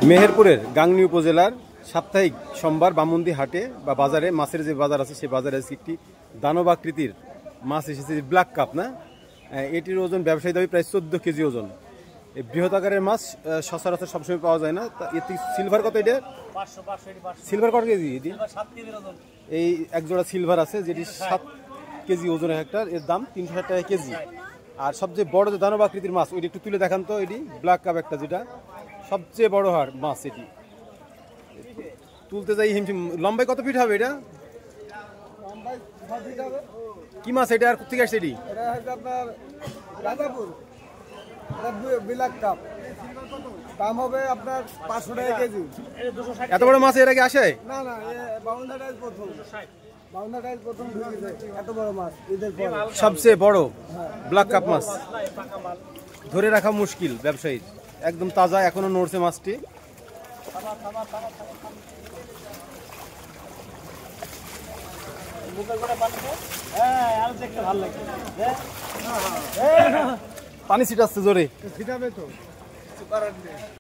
মেহেরপুরের গাংনী উপজেলার সাপ্তাহিক সোমবার বামুন্দি হাটে বা বাজারে মাছের যে বাজার আছে সেই বাজারে একটি দানবাকৃতির মাছ এসেছে, ব্ল্যাক কাপ না। এটির ওজন ব্যবসায়ী দাবি প্রায় 14 কেজি ওজন। এই বৃহৎ আকারের মাছ সচরাচর সবসময় পাওয়া যায় না। এটি সিলভার কত? এটা সিলভার কত কেজি? এটি এই একজোড়া সিলভার আছে যেটি 7 কেজি ওজনের একটা, এর দাম 360 টাকা কেজি। আর সবচেয়ে বড় যে দানবাকৃতির মাছ ওইটি একটু তুলে দেখান তো। এটি ব্ল্যাক কাপ একটা, যেটা সবচেয়ে বড় হার মাছ। এটি তুলতে যাই হিমশিম। লম্বায় কত ফিট হবে এটা? কি মাছ এটা? আর কোথেকে আসছে এটি? দাম হবে আপনার 500 টাকা কেজি। এত বড় মাছ এর আগে আসে না না, বাউন্ডার টাইল প্রথম, বাউন্ডার টাইল প্রথম ঢুকেছে এত বড় মাছ ঈদের পর। সবচেয়ে বড় ব্ল্যাক কাপ মাছ ধরে রাখা মুশকিল ব্যবসায়ীর। একদম তাজা, এখনো নড়ছে মাছটি। পানি ছিটাচ্ছে জোরে। ছিটাবে তো।